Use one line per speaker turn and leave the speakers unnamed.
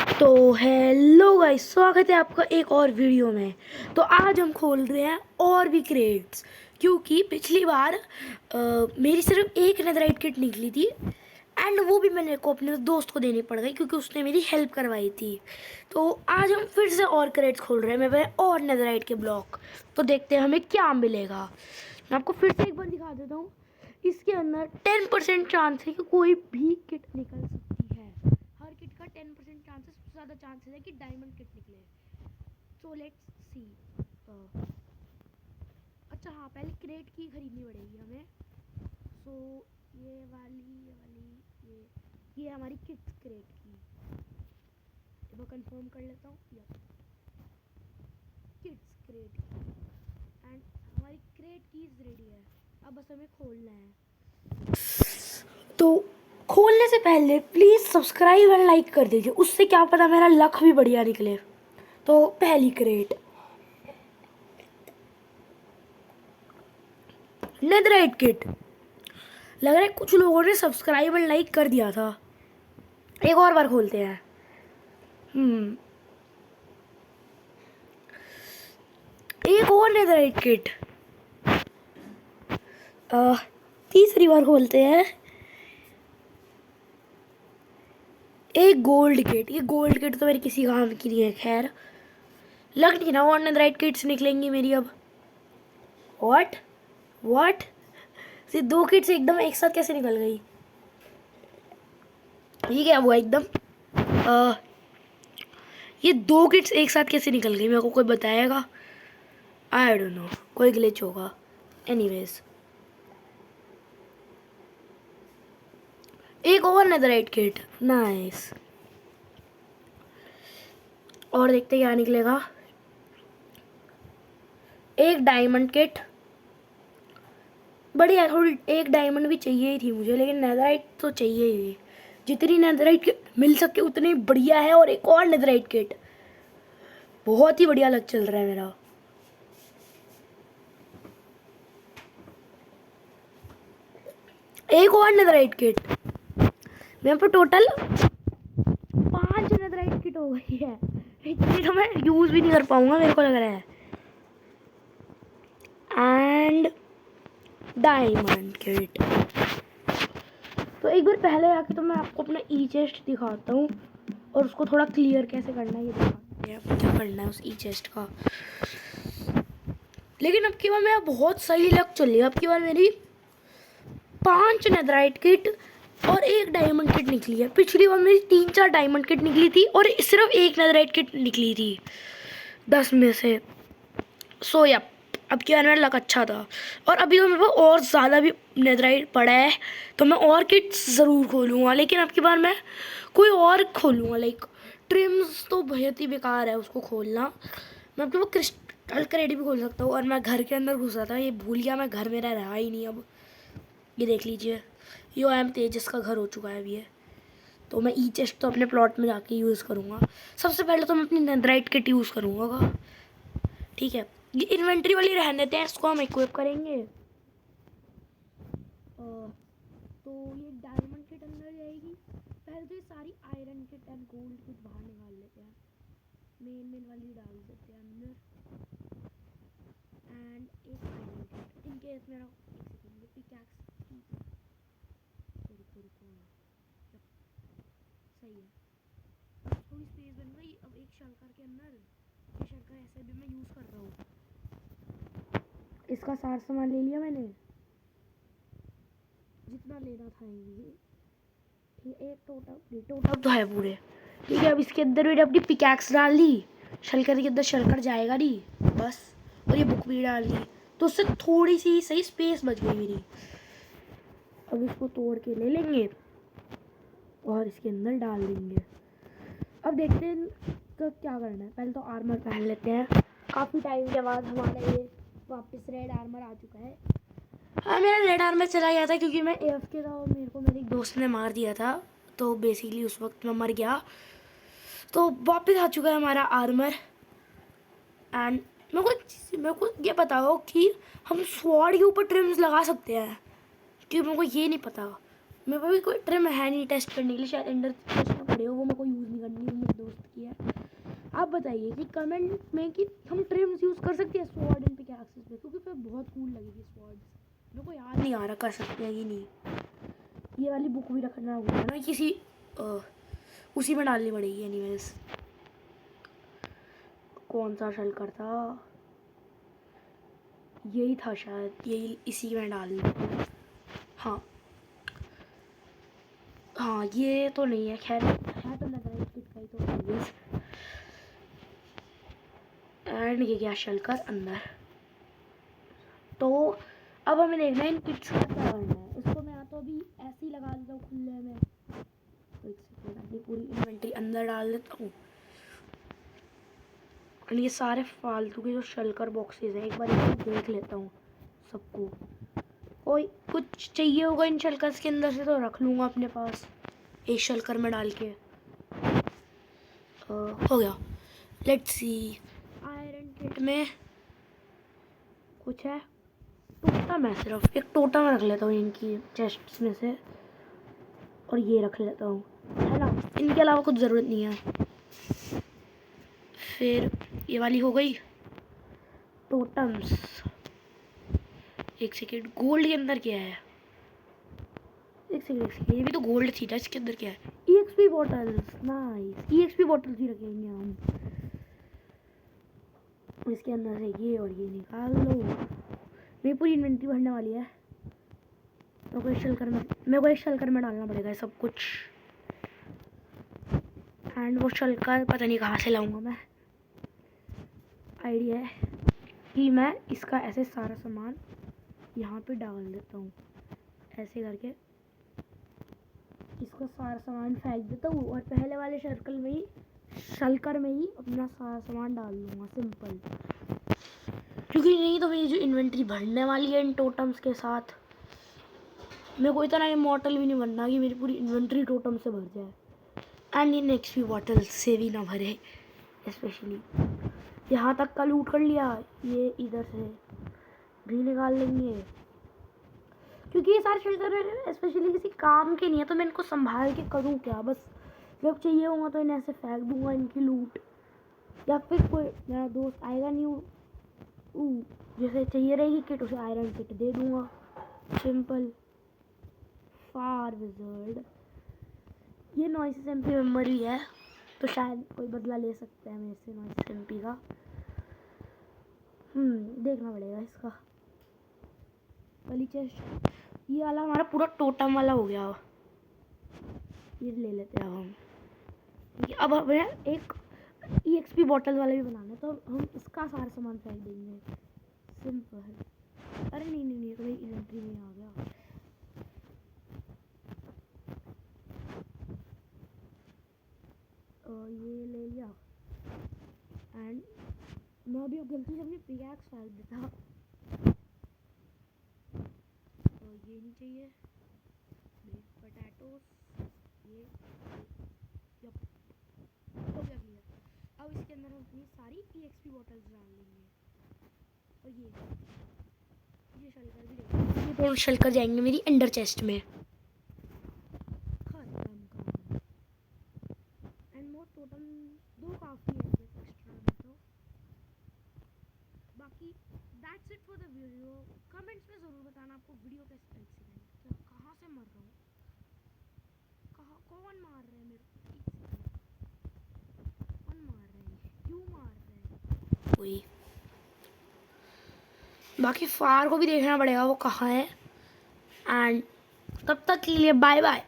तो hello guys, स्वागत है आपका एक और वीडियो में। तो आज हम खोल रहे हैं और भी क्रेट्स, क्योंकि पिछली बार मेरी सिर्फ एक नेदराइट किट निकली थी एंड वो भी मैंने को अपने दोस्त को देनी पड़ गई क्योंकि उसने मेरी हेल्प करवाई थी। तो आज हम फिर से और क्रेट्स खोल रहे हैं मेरे और नेदराइट के ब्लॉक। तो देखते हैं हमें क्या मिलेगा। मैं आपको फिर से एक बार दिखा देता हूँ। इसके अंदर 10% चांस है कि कोई भी किट निकल सकती है। हर किट का 10% चांसेस, ज़्यादा चांसेस है कि डायमंड किट निकले। So let's see. अच्छा हाँ, पहले क्रेट की खरीदनी पड़ेगी हमें। सो ये हमारी किट्स क्रेट की। मैं कंफर्म कर लेता हूँ। किट्स क्रेट की एंड हमारी क्रेट कीज रेडी है। अब बस हमें खोलना है। तो खोलने से पहले प्लीज़ सब्सक्राइब एंड लाइक कर दीजिए, उससे क्या पता मेरा लक भी बढ़िया निकले। तो पहली क्रेट नेदराइट किट। लग रहा है कुछ लोगों ने सब्सक्राइब एंड लाइक कर दिया था। एक और बार खोलते हैं। एक और नेदराइट किट। तीसरी बार खोलते हैं। एक गोल्ड किट। ये गोल्ड किट तो मेरी किसी काम की नहीं है। खैर, लग नहीं ना और नेदराइट किट्स निकलेंगी मेरी अब। व्हाट ये दो किट्स एकदम एक साथ कैसे निकल गई? ये क्या हुआ एकदम? ये दो किट्स एक साथ कैसे निकल गई? मेरे को कोई बताएगा? आई डोंट नो, कोई ग्लिच होगा। एनीवेज, एक और नेदराइट किट। नाइस। और देखते क्या निकलेगा। एक डायमंड किट। बढ़िया, थोड़ी एक डायमंड भी चाहिए ही थी मुझे, लेकिन नेदराइट तो चाहिए ही। जितनी नेदराइट किट मिल सके उतनी बढ़िया है। और एक और नेदराइट किट। बहुत ही बढ़िया लग चल रहा है मेरा। एक और नेदराइट किट। मेरे पर टोटल 5 नेदराइट किट हो गई है। इतनी तो मैं यूज भी नहीं कर पाऊंगा, मेरे को लग रहा है। And diamond kit. तो एक बार पहले आके तो मैं आपको अपना ई चेस्ट दिखाता हूँ और उसको थोड़ा क्लियर कैसे करना है ये दिखाते हैं। क्या करना है उस ई चेस्ट का। लेकिन अब की बार मेरा बहुत सही लक चल रही है। अब की बार मेरी 5 नेदराइट किट और एक डायमंड किट निकली है। पिछली बार मेरी 3-4 डायमंड किट निकली थी और सिर्फ एक नेदराइट किट निकली थी 10 में से। सो या अब की बार मेरा लक अच्छा था। और अभी तो मेरे पास और ज़्यादा भी नेदराइट पड़ा है, तो मैं और किट्स ज़रूर खोलूँगा। लेकिन अब की बार मैं कोई और खोलूँगा। लाइक ट्रिम्स तो बहुत ही बेकार है उसको खोलना। मैं अब तो वो क्रिस्टल क्रेट भी खोल सकता हूँ। और मैं घर के अंदर घुसा था, ये भूल गया मैं, घर मेरा रहा ही नहीं अब। ये देख लीजिए, यो एम तेजस का घर हो चुका है अभी ये। तो मैं ई चेस्ट तो अपने प्लॉट में जाके यूज़ करूँगा। सबसे पहले तो मैं अपनी नेदराइट किट यूज़ करूँगा। ठीक है, ये इन्वेंट्री वाली रहने देते हैं, इसको हम इक्विप करेंगे। तो ये डायमंड किट अंदर जाएगी। पहले तो ये सारी iron kit and gold kit बाहर निकाल लेते हैं। मेन वाली डाल देते हैं अंदर। एंड एक आयरन किट इन केस मेरा एक सेकंड ये पिकैक्स की रुको सही है। अब थोड़ी स्पेस बन गई। अब एक शंकर के अंदर, ये शंकर ऐसे भी मैं यूज़ कर रहा हूँ। इसका सारा सामान ले लिया मैंने, जितना लेना था ये। ठीक है, एक टोटल तो है पूरे। ठीक है, अब इसके अंदर मैंने अपनी पिकैक्स डाल दी। शलकर के अंदर शलकर जाएगा नहीं बस। और ये बुक भी डाल दी, तो उससे थोड़ी सी सही स्पेस बच गई मेरी। अब इसको तोड़ के ले लेंगे और इसके अंदर डाल देंगे। अब देखते हैं तो क्या करना है। पहले तो आर्मर पहन लेते हैं। काफ़ी टाइम के बाद हमारा ये वापस रेड आर्मर आ चुका है। हाँ, मेरा रेड आर्मर चला गया था क्योंकि मैं AFK था और मेरे को मेरे एक दोस्त ने मार दिया था। तो बेसिकली उस वक्त मैं मर गया। तो वापस आ चुका है हमारा आर्मर। एंड मेरे को ये बताओ कि हम स्वॉर्ड के ऊपर ट्रिम्स लगा सकते हैं? क्योंकि मेरे को ये नहीं पता। मेरे को भी कोई ट्रिम है नहीं टेस्ट करने के लिए। शायद एंडर टेस्ट में पड़े हो, वो मेरे को यूज़ नहीं करनी, वो मेरे दोस्त बताइए कि कमेंट में कि हम ट्रिम्स यूज़ कर सकते हैं स्वॉर्ड इन पिकैक्सेस पे, क्योंकि फिर बहुत कूल लगेगी स्वॉर्ड। मेरे को याद नहीं आ रहा कर सकते हैं कि नहीं। ये वाली बुक भी रखना होगा ना किसी उसी में डालनी पड़ेगी। एनीवेज कौन सा शलकर था, यही था शायद, यही इसी में डाल दूँ। हाँ हाँ ये तो नहीं है, खैर है तो नेदराइट किट का ही तो एनीवेज। एंड ये गया शलकर अंदर। तो अब हमें देखना है इन किट्स का क्या करना है। इसको मैं तो अभी ऐसे ही लगा देता हूँ खुले में। एक सेकेंड, अपनी पूरी इन्वेंटरी अंदर डाल देता हूँ। और ये सारे फालतू के जो शलकर बॉक्सेस हैं एक बार इसको देख लेता हूँ सबको। कोई कुछ चाहिए होगा इन शलकर्स के अंदर से तो रख लूँगा अपने पास एक शलकर में डाल के। हो गया। लेट्स सी, आयरन किट में कुछ है, टोटम है, सिर्फ एक टोटम रख लेता हूँ इनकी चेस्ट्स में से, और ये रख लेता हूँ, है ना। इनके अलावा कुछ ज़रूरत नहीं है। फिर ये वाली हो गई टोटम्स। एक सेकेंड, गोल्ड के अंदर क्या है? एक सेकेंड, ये भी तो गोल्ड थी ना, इसके अंदर क्या है? EXP bottles, nice, EXP bottles ही रखेंगे हम इसके अंदर से। ये और ये निकाल लो, मेरी पूरी इन्वेंटरी भरने वाली है। मेरे को एक शलकर में डालना पड़ेगा सब कुछ। एंड वो शलकर पता नहीं कहाँ से लाऊंगा मैं। आइडिया है कि मैं इसका ऐसे सारा सामान यहाँ पे डाल देता हूँ, ऐसे करके इसका सारा सामान फेंक देता हूँ और पहले वाले शलकर में ही अपना सारा सामान डाल दूँगा, सिंपल। क्योंकि नहीं तो मेरी जो इन्वेंटरी भरने वाली है इन टोटम्स के साथ, मेरे को इतना इमॉर्टल भी नहीं बनना कि मेरी पूरी इन्वेंटरी टोटम से भर जाए। एंड इन XP बॉटल से भी ना भरे, स्पेशली यहाँ तक का लूट कर लिया। ये इधर से भी निकाल लेंगे, क्योंकि ये सारे शलकर स्पेशली किसी काम के नहीं है, तो मैं इनको संभाल के करूँ क्या? बस जब चाहिए होगा तो इन्हें ऐसे फेंक दूँगा इनकी लूट, या फिर कोई मेरा दोस्त आएगा नहीं जैसे चाहिए रहेगी किट, उसे आयरन किट दे दूँगा, सिंपल। फार विज़र्ड, ये नॉइस MP मेमोरी है, तो शायद कोई बदला ले सकता है मेरे से नॉइस MP का। देखना पड़ेगा इसका। वाली चेस्ट, ये वाला हमारा पूरा टोटम वाला हो गया। ये ले लेते हैं हम। अब हमें एक EXP बॉटल वाला भी बनाना है, तो हम इसका सारा सामान फेंक देंगे, सिंपल। अरे नहीं, तो मेरी इन्वेंटरी में आ गया। ये ले लिया। एंड मैं अभी गलती से अपनी पिकैक्स फेंक देता, तो ये नहीं चाहिए। पोटैटोस, ये यप, हो गया क्लियर। अब इसके अंदर हम अपनी सारी EXP बॉटल्स डाल लेंगे, और ये शलकर भी लेंगे। ये दोनों शलकर जाएंगे मेरी अंडर चेस्ट में। टोटल 2 काफ़ी है एक्स्ट्रा में, तो बाकी that's it for the video. Comments में ज़रूर बताना आपको वीडियो कैसे लगी। कहाँ से मर रहा हूँ, कौन मार रहा है मेरे को? कौन मार रहा है, क्यों मार रहा है कोई? बाकी फार को भी देखना पड़ेगा वो कहाँ है। एंड तब तक के लिए बाय बाय।